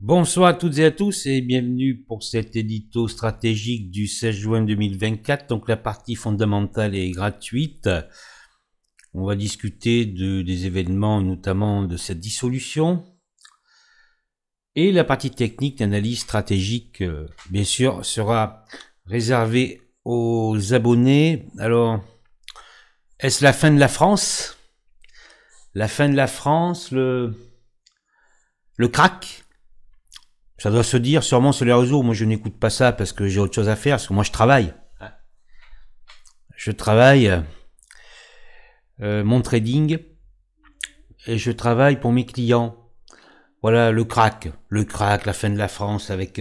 Bonsoir à toutes et à tous et bienvenue pour cet édito stratégique du 16 juin 2024. Donc la partie fondamentale est gratuite. On va discuter des événements, notamment de cette dissolution. Et la partie technique d'analyse stratégique, bien sûr, sera réservée aux abonnés. Alors, est-ce la fin de la France? La fin de la France, le crack? Ça doit se dire sûrement sur les réseaux. Moi, je n'écoute pas ça parce que j'ai autre chose à faire, parce que moi, je travaille. Je travaille mon trading et je travaille pour mes clients. Voilà, le crack, la fin de la France avec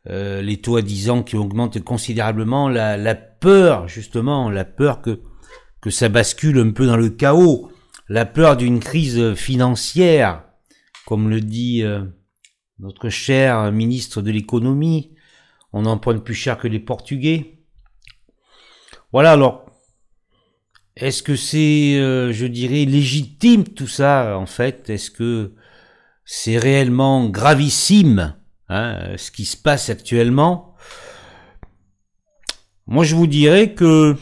les taux à 10 ans qui augmentent considérablement, la peur, justement, la peur que ça bascule un peu dans le chaos, la peur d'une crise financière, comme le dit notre cher ministre de l'économie, on emprunte plus cher que les Portugais. Voilà, alors, est-ce que c'est, je dirais, légitime tout ça, en fait? Est-ce que c'est réellement gravissime, ce qui se passe actuellement? Moi, je vous dirais que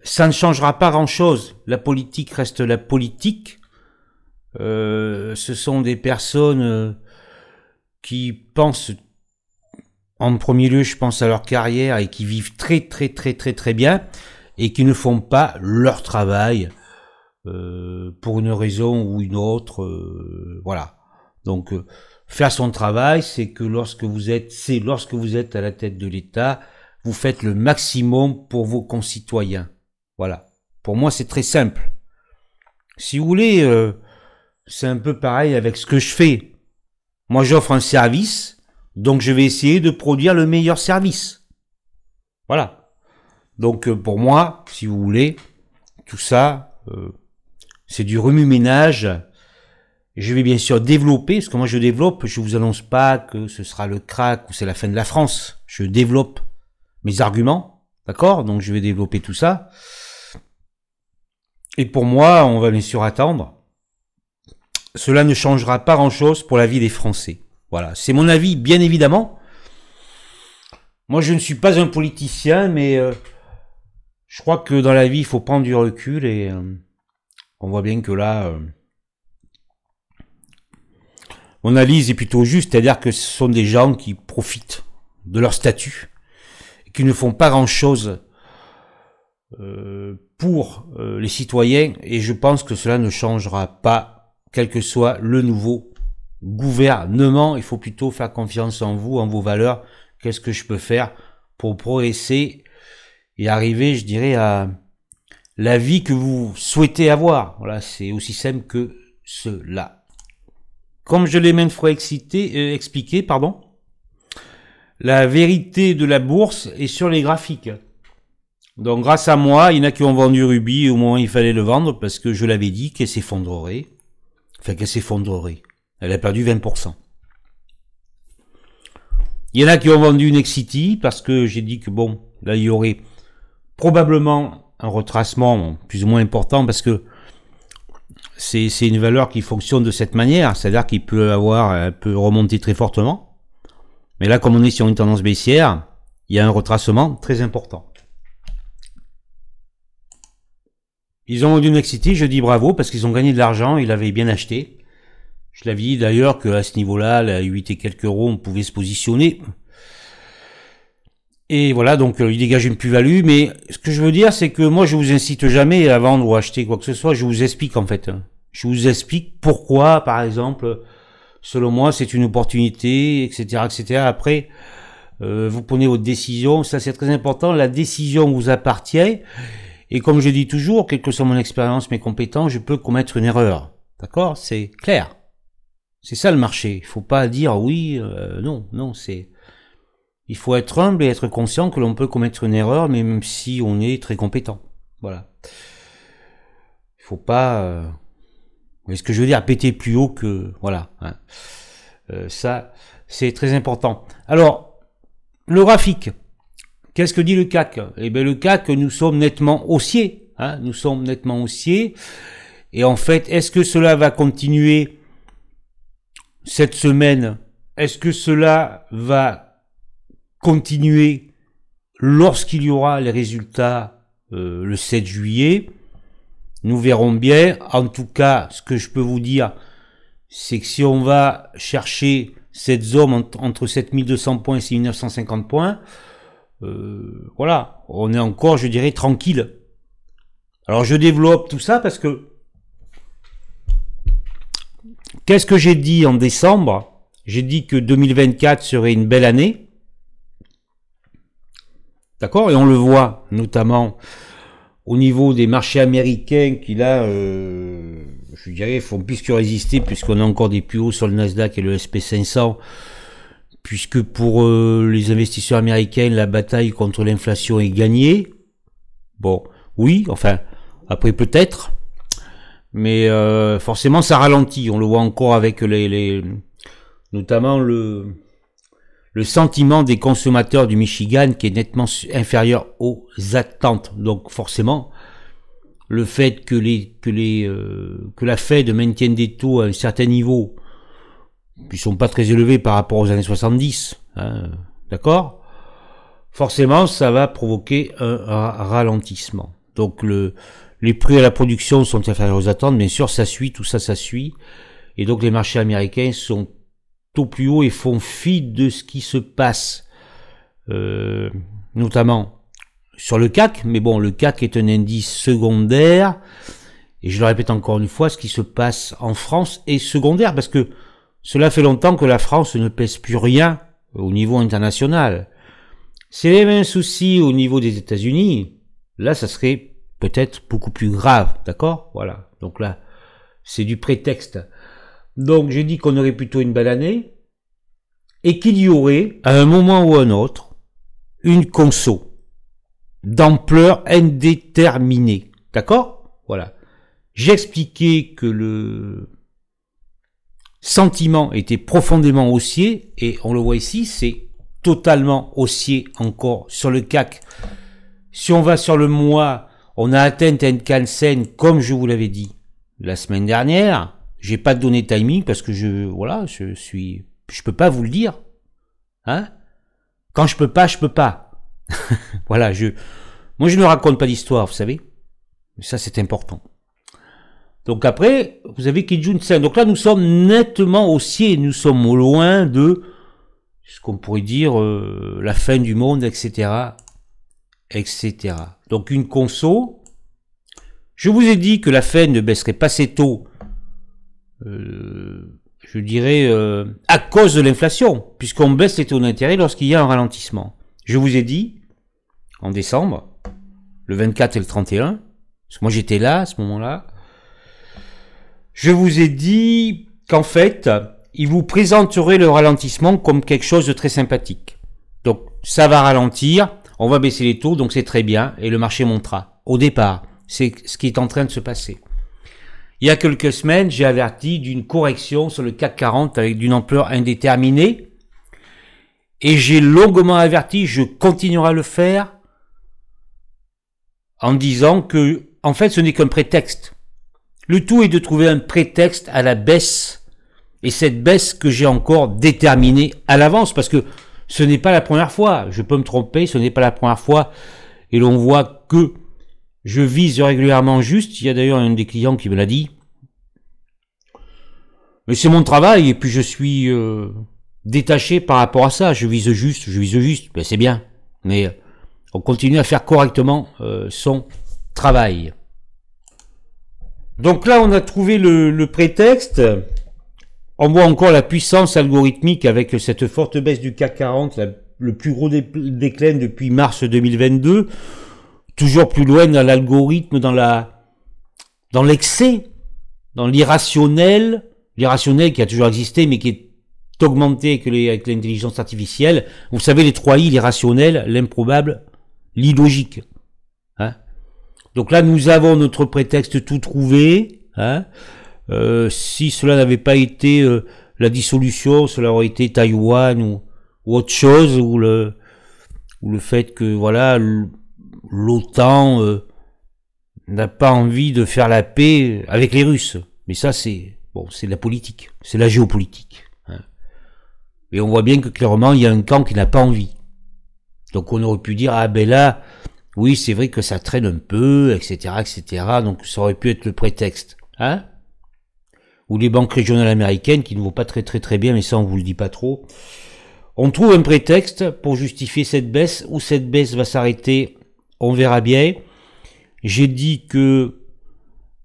ça ne changera pas grand-chose. La politique reste la politique. Ce sont des personnes qui pensent, en premier lieu, je pense à leur carrière et qui vivent très bien et qui ne font pas leur travail pour une raison ou une autre. Voilà. Donc, faire son travail, c'est que lorsque vous êtes à la tête de l'État, vous faites le maximum pour vos concitoyens. Voilà. Pour moi, c'est très simple. Si vous voulez, c'est un peu pareil avec ce que je fais. Moi, j'offre un service, donc je vais essayer de produire le meilleur service. Voilà. Donc, pour moi, si vous voulez, tout ça, c'est du remue-ménage. Je vais bien sûr développer, parce que moi, je développe, je vous annonce pas que ce sera le crack ou c'est la fin de la France. Je développe mes arguments, d'accord? Donc, je vais développer tout ça. Et pour moi, on va bien sûr attendre. Cela ne changera pas grand-chose pour la vie des Français. Voilà, c'est mon avis, bien évidemment. Moi, je ne suis pas un politicien, mais je crois que dans la vie, il faut prendre du recul et on voit bien que là, mon analyse est plutôt juste, c'est-à-dire que ce sont des gens qui profitent de leur statut et qui ne font pas grand-chose pour les citoyens, et je pense que cela ne changera pas quel que soit le nouveau gouvernement. Il faut plutôt faire confiance en vous, en vos valeurs. Qu'est-ce que je peux faire pour progresser et arriver, je dirais, à la vie que vous souhaitez avoir. Voilà, c'est aussi simple que cela. Comme je l'ai maintes fois expliqué, la vérité de la bourse est sur les graphiques. Donc grâce à moi, il y en a qui ont vendu Ruby, au moment où il fallait le vendre, parce que je l'avais dit qu'elle s'effondrerait. Enfin, qu'elle s'effondrerait. Elle a perdu 20%. Il y en a qui ont vendu Nexity parce que j'ai dit que bon, là il y aurait probablement un retracement plus ou moins important parce que c'est une valeur qui fonctionne de cette manière, c'est-à-dire qu'il peut remonter très fortement. Mais là, comme on est sur une tendance baissière, il y a un retracement très important. Ils ont vendu Nexity, je dis bravo, parce qu'ils ont gagné de l'argent, ils l'avaient bien acheté. Je l'avais dit d'ailleurs qu'à ce niveau-là, à 8 et quelques euros, on pouvait se positionner. Et voilà, donc ils dégagent une plus-value, mais ce que je veux dire, c'est que moi, je vous incite jamais à vendre ou à acheter quoi que ce soit, je vous explique en fait. Je vous explique pourquoi, par exemple, selon moi, c'est une opportunité, etc., etc. Après, vous prenez votre décision, ça c'est très important, la décision vous appartient. Et comme je dis toujours, quelle que soit mon expérience, mes compétences, je peux commettre une erreur. D'accord? C'est clair. C'est ça le marché. Il faut pas dire oui, non, c'est... Il faut être humble et être conscient que l'on peut commettre une erreur, même si on est très compétent. Voilà. Il faut pas... Vous voyez ce que je veux dire? Péter plus haut que... Voilà. Ça, c'est très important. Alors, le graphique. Qu'est-ce que dit le CAC? Eh bien, le CAC, nous sommes nettement haussiers. Nous sommes nettement haussiers. Et en fait, est-ce que cela va continuer cette semaine, est-ce que cela va continuer lorsqu'il y aura les résultats le 7 juillet? Nous verrons bien. En tout cas, ce que je peux vous dire, c'est que si on va chercher cette zone entre 7200 points et 6950 points, voilà, on est encore, je dirais, tranquille. Alors je développe tout ça parce que qu'est-ce que j'ai dit en décembre? J'ai dit que 2024 serait une belle année. D'accord? Et on le voit notamment au niveau des marchés américains qui là, je dirais, font plus que résister puisqu'on a encore des plus hauts sur le Nasdaq et le SP500. Puisque pour les investisseurs américains, la bataille contre l'inflation est gagnée. Bon, oui, enfin, après peut-être. Mais forcément, ça ralentit. On le voit encore avec notamment le sentiment des consommateurs du Michigan qui est nettement inférieur aux attentes. Donc forcément, le fait que la Fed maintienne des taux à un certain niveau, qui sont pas très élevés par rapport aux années 70, hein, d'accord? Forcément, ça va provoquer un ralentissement. Donc les prix à la production sont inférieurs aux attentes, bien sûr, ça suit, tout ça, ça suit. Et donc les marchés américains sont au plus haut et font fi de ce qui se passe, notamment sur le CAC. Mais bon, le CAC est un indice secondaire. Et je le répète encore une fois, ce qui se passe en France est secondaire, parce que cela fait longtemps que la France ne pèse plus rien au niveau international. C'est les mêmes soucis au niveau des États-Unis. Là, ça serait peut-être beaucoup plus grave, d'accord? Voilà. Donc là, c'est du prétexte. Donc, j'ai dit qu'on aurait plutôt une belle année et qu'il y aurait, à un moment ou à un autre, une conso d'ampleur indéterminée. D'accord? Voilà. J'ai expliqué que le sentiment était profondément haussier et on le voit ici, c'est totalement haussier encore sur le CAC. Si on va sur le mois, on a atteint Tenkan-sen comme je vous l'avais dit la semaine dernière. J'ai pas donné timing parce que je peux pas vous le dire, hein. Quand je peux pas, je peux pas. Voilà, moi je ne raconte pas d'histoire, vous savez. Ça c'est important. Donc après, vous avez Kijun-sen. Donc là, nous sommes nettement haussiers. Nous sommes loin de ce qu'on pourrait dire la fin du monde, etc., etc. Donc une conso. Je vous ai dit que la Fed ne baisserait pas ses taux, je dirais, à cause de l'inflation, puisqu'on baisse les taux d'intérêt lorsqu'il y a un ralentissement. Je vous ai dit, en décembre, le 24 et le 31, parce que moi j'étais là à ce moment-là, je vous ai dit qu'en fait, il vous présenterait le ralentissement comme quelque chose de très sympathique. Donc, ça va ralentir, on va baisser les taux, donc c'est très bien, et le marché montera. Au départ, c'est ce qui est en train de se passer. Il y a quelques semaines, j'ai averti d'une correction sur le CAC 40 avec d'une ampleur indéterminée, et j'ai longuement averti, je continuerai à le faire, en disant que, en fait, ce n'est qu'un prétexte. Le tout est de trouver un prétexte à la baisse, et cette baisse que j'ai encore déterminée à l'avance, parce que ce n'est pas la première fois, je peux me tromper, ce n'est pas la première fois, et l'on voit que je vise régulièrement juste. Il y a d'ailleurs un des clients qui me l'a dit, mais c'est mon travail, et puis je suis détaché par rapport à ça, je vise juste, ben c'est bien, mais on continue à faire correctement son travail. Donc là, on a trouvé le prétexte. On voit encore la puissance algorithmique avec cette forte baisse du CAC 40, le plus gros déclin depuis mars 2022. Toujours plus loin dans l'algorithme, dans l'excès, dans l'irrationnel qui a toujours existé, mais qui est augmenté avec l'intelligence artificielle. Vous savez, les 3 I, l'irrationnel, l'improbable, l'illogique. Hein? Donc là, nous avons notre prétexte tout trouvé. Hein. Si cela n'avait pas été la dissolution, cela aurait été Taïwan ou autre chose, ou le fait que voilà, l'OTAN n'a pas envie de faire la paix avec les Russes. Mais ça, c'est bon, c'est de la politique, c'est la géopolitique. Et on voit bien que clairement, il y a un camp qui n'a pas envie. Donc on aurait pu dire, ah ben là, oui, c'est vrai que ça traîne un peu, etc., etc. Donc ça aurait pu être le prétexte. Hein? Ou les banques régionales américaines, qui ne vont pas très bien, mais ça on vous le dit pas trop. On trouve un prétexte pour justifier cette baisse, où cette baisse va s'arrêter, on verra bien. J'ai dit que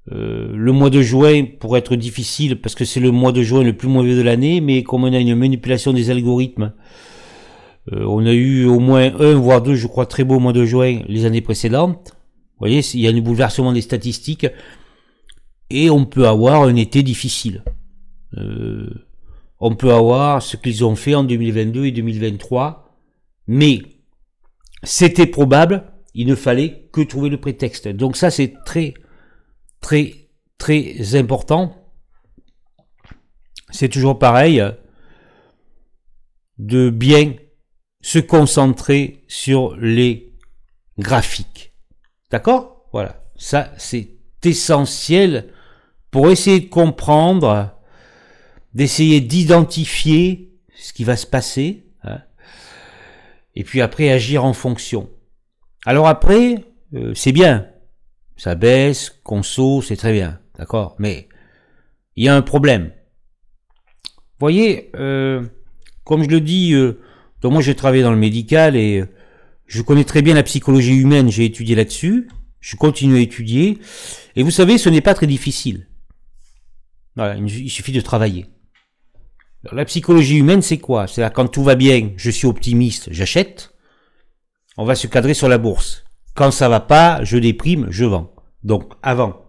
le mois de juin pourrait être difficile, parce que c'est le mois de juin le plus mauvais de l'année, mais comme on a une manipulation des algorithmes, on a eu au moins un, voire deux, je crois, très beaux mois de juin les années précédentes. Vous voyez, il y a un bouleversement des statistiques, et on peut avoir un été difficile. On peut avoir ce qu'ils ont fait en 2022 et 2023, mais c'était probable, il ne fallait que trouver le prétexte. Donc ça, c'est très important. C'est toujours pareil, de bien se concentrer sur les graphiques. D'accord? Voilà. Ça, c'est essentiel pour essayer de comprendre, d'essayer d'identifier ce qui va se passer, hein, et puis après agir en fonction. Alors après, c'est bien, ça baisse, conso, c'est très bien, d'accord, mais il y a un problème. Vous voyez, comme je le dis, donc moi j'ai travaillé dans le médical et je connais très bien la psychologie humaine, j'ai étudié là-dessus, je continue à étudier, et vous savez, ce n'est pas très difficile. Voilà, il suffit de travailler. Alors, la psychologie humaine, c'est quoi? C'est-à-dire quand tout va bien, je suis optimiste, j'achète. On va se cadrer sur la bourse. Quand ça va pas, je déprime, je vends. Donc avant,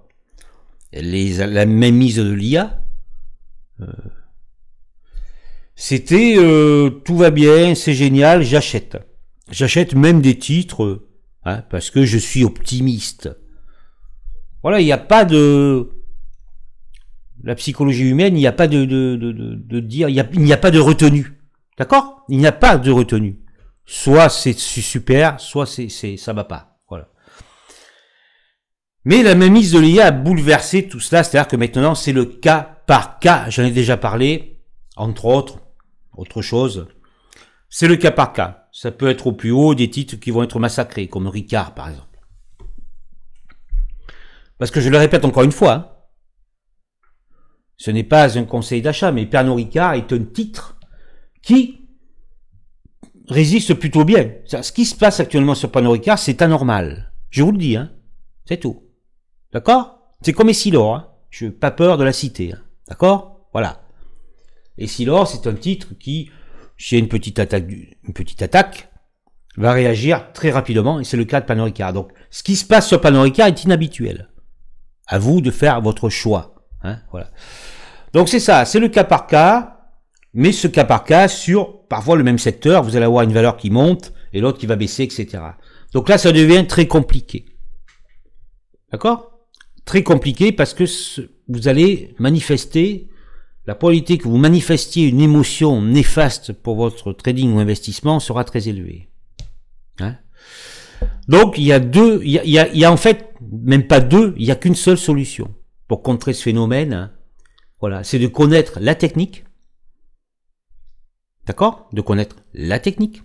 la même mise de l'IA, c'était tout va bien, c'est génial, j'achète. J'achète même des titres, hein, parce que je suis optimiste. Voilà, il n'y a pas de... La psychologie humaine, il n'y a pas de dire, il n'y a pas de retenue. D'accord? Il n'y a pas de retenue. Soit c'est super, soit ça va pas. Voilà. Mais la mainmise de l'IA a bouleversé tout cela, c'est-à-dire que maintenant c'est le cas par cas. J'en ai déjà parlé, entre autre chose. C'est le cas par cas. Ça peut être au plus haut des titres qui vont être massacrés, comme Ricard par exemple. Parce que je le répète encore une fois, hein, ce n'est pas un conseil d'achat, mais Pernod Ricard est un titre qui résiste plutôt bien. Ce qui se passe actuellement sur Pernod Ricard, c'est anormal. Je vous le dis, hein. C'est tout. D'accord? C'est comme Essilor, hein. Je n'ai pas peur de la citer, hein. D'accord? Voilà. Essilor, c'est un titre qui, s'il y a une petite attaque, va réagir très rapidement, et c'est le cas de Pernod Ricard. Donc, ce qui se passe sur Pernod Ricard est inhabituel. À vous de faire votre choix, hein. Voilà. Donc c'est ça, c'est le cas par cas, mais ce cas par cas sur parfois le même secteur, vous allez avoir une valeur qui monte et l'autre qui va baisser, etc. Donc là, ça devient très compliqué. D'accord? Très compliqué parce que vous allez manifester, la probabilité que vous manifestiez une émotion néfaste pour votre trading ou investissement sera très élevée. Hein? Donc il y a en fait, même pas deux, il n'y a qu'une seule solution pour contrer ce phénomène. Hein. Voilà, c'est de connaître la technique, d'accord? De connaître la technique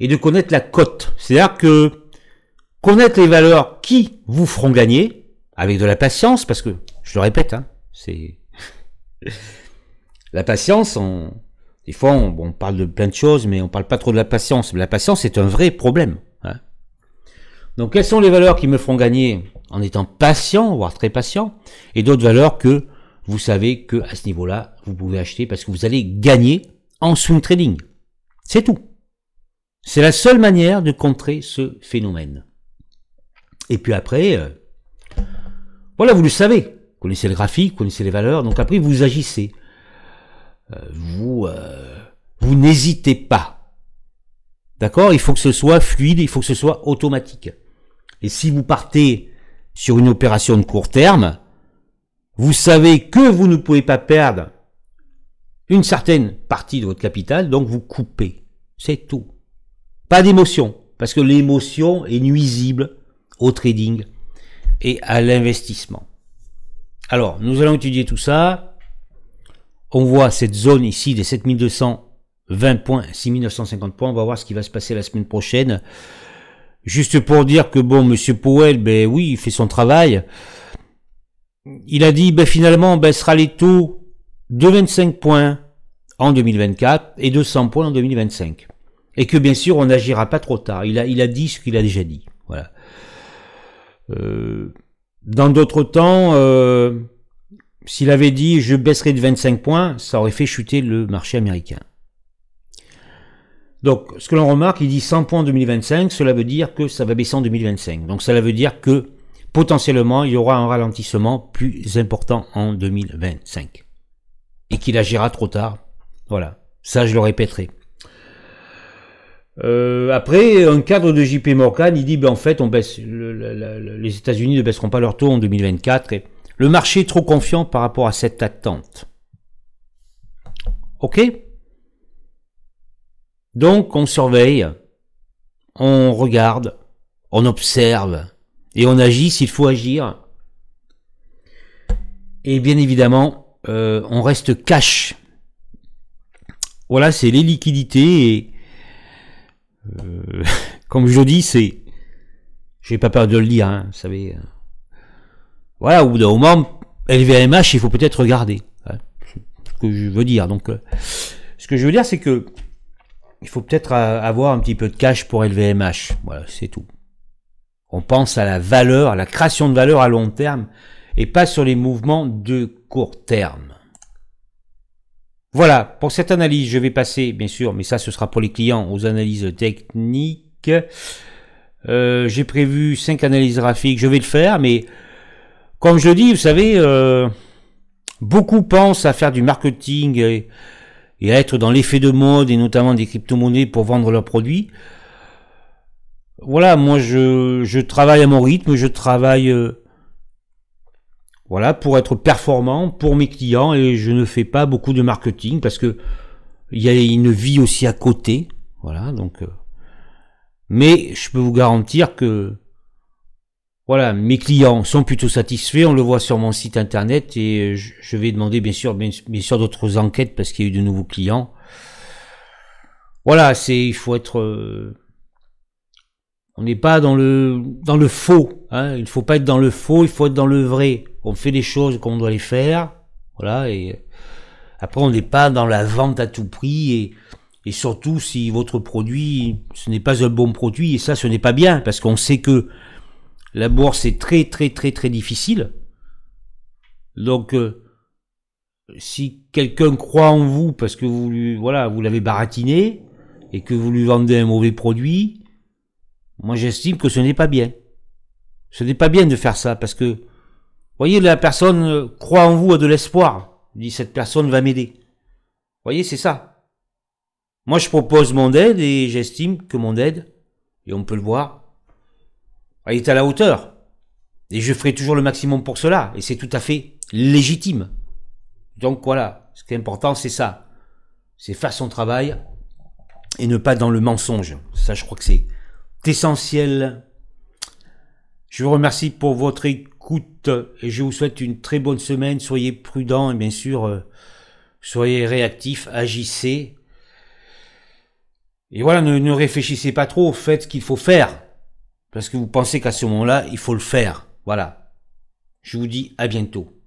et de connaître la cote. C'est-à-dire que connaître les valeurs qui vous feront gagner avec de la patience, parce que, je le répète, hein, c'est la patience. Des fois, on parle de plein de choses, mais on parle pas trop de la patience. La patience, c'est un vrai problème. Hein. Donc, quelles sont les valeurs qui me feront gagner en étant patient, voire très patient, et d'autres valeurs que vous savez que à ce niveau-là, vous pouvez acheter parce que vous allez gagner en swing trading. C'est tout. C'est la seule manière de contrer ce phénomène. Et puis après, voilà, vous le savez. Vous connaissez le graphique, vous connaissez les valeurs, donc après vous agissez. Vous n'hésitez pas. D'accord? Il faut que ce soit fluide, il faut que ce soit automatique. Et si vous partez sur une opération de court terme, vous savez que vous ne pouvez pas perdre une certaine partie de votre capital, donc vous coupez. C'est tout. Pas d'émotion, parce que l'émotion est nuisible au trading et à l'investissement. Alors, nous allons étudier tout ça. On voit cette zone ici des 7200 20 points, 6950 points. On va voir ce qui va se passer la semaine prochaine. Juste pour dire que bon, Monsieur Powell, ben oui, il fait son travail. Il a dit, ben finalement, on baissera les taux de 25 points en 2024 et de 100 points en 2025. Et que bien sûr, on n'agira pas trop tard. Il a dit ce qu'il a déjà dit. Voilà. Dans d'autres temps, s'il avait dit je baisserai de 25 points, ça aurait fait chuter le marché américain. Donc, ce que l'on remarque, il dit 100 points en 2025, cela veut dire que ça va baisser en 2025. Donc, cela veut dire que potentiellement, il y aura un ralentissement plus important en 2025. Et qu'il agira trop tard. Voilà. Ça, je le répéterai. Après, un cadre de JP Morgan, il dit, ben, en fait, on baisse, les États-Unis ne baisseront pas leur taux en 2024. Et le marché est trop confiant par rapport à cette attente. Ok? Donc, on surveille, on regarde, on observe, et on agit s'il faut agir. Et bien évidemment, on reste cash. Voilà, c'est les liquidités, et comme je dis, c'est... J'ai pas peur de le dire, hein, vous savez. Voilà, au bout d'un moment, LVMH, il faut peut-être regarder. Hein, ce que je veux dire. Donc, ce que je veux dire, c'est que il faut peut-être avoir un petit peu de cash pour LVMH. Voilà, c'est tout. On pense à la valeur, à la création de valeur à long terme, et pas sur les mouvements de court terme. Voilà, pour cette analyse, je vais passer, bien sûr, mais ça, ce sera pour les clients, aux analyses techniques. J'ai prévu 5 analyses graphiques, je vais le faire, mais comme je le dis, vous savez, beaucoup pensent à faire du marketing et à être dans l'effet de mode, et notamment des crypto-monnaies pour vendre leurs produits. Voilà, moi je travaille à mon rythme, je travaille voilà, pour être performant pour mes clients, et je ne fais pas beaucoup de marketing parce que il y a une vie aussi à côté. Voilà, donc mais je peux vous garantir que voilà, mes clients sont plutôt satisfaits, on le voit sur mon site internet, et je vais demander bien sûr d'autres enquêtes parce qu'il y a eu de nouveaux clients. Voilà, il faut être, on n'est pas dans le faux, hein, il ne faut pas être dans le faux, il faut être dans le vrai. On fait les choses comme on doit les faire, voilà, et après on n'est pas dans la vente à tout prix, et surtout si votre produit, ce n'est pas un bon produit, et ça ce n'est pas bien, parce qu'on sait que la bourse est très difficile. Donc, si quelqu'un croit en vous parce que vous l'avez baratiné et que vous lui vendez un mauvais produit, moi j'estime que ce n'est pas bien. Ce n'est pas bien de faire ça parce que, vous voyez, la personne croit en vous, a de l'espoir. Dit cette personne va m'aider. Vous voyez, c'est ça. Moi je propose mon aide et j'estime que mon aide, et on peut le voir, elle est à la hauteur. Et je ferai toujours le maximum pour cela. Et c'est tout à fait légitime. Donc voilà, ce qui est important, c'est ça. C'est faire son travail et ne pas dans le mensonge. Ça, je crois que c'est essentiel. Je vous remercie pour votre écoute et je vous souhaite une très bonne semaine. Soyez prudents et bien sûr, soyez réactifs, agissez. Et voilà, ne réfléchissez pas trop, faites ce qu'il faut faire. Parce que vous pensez qu'à ce moment-là, il faut le faire. Voilà. Je vous dis à bientôt.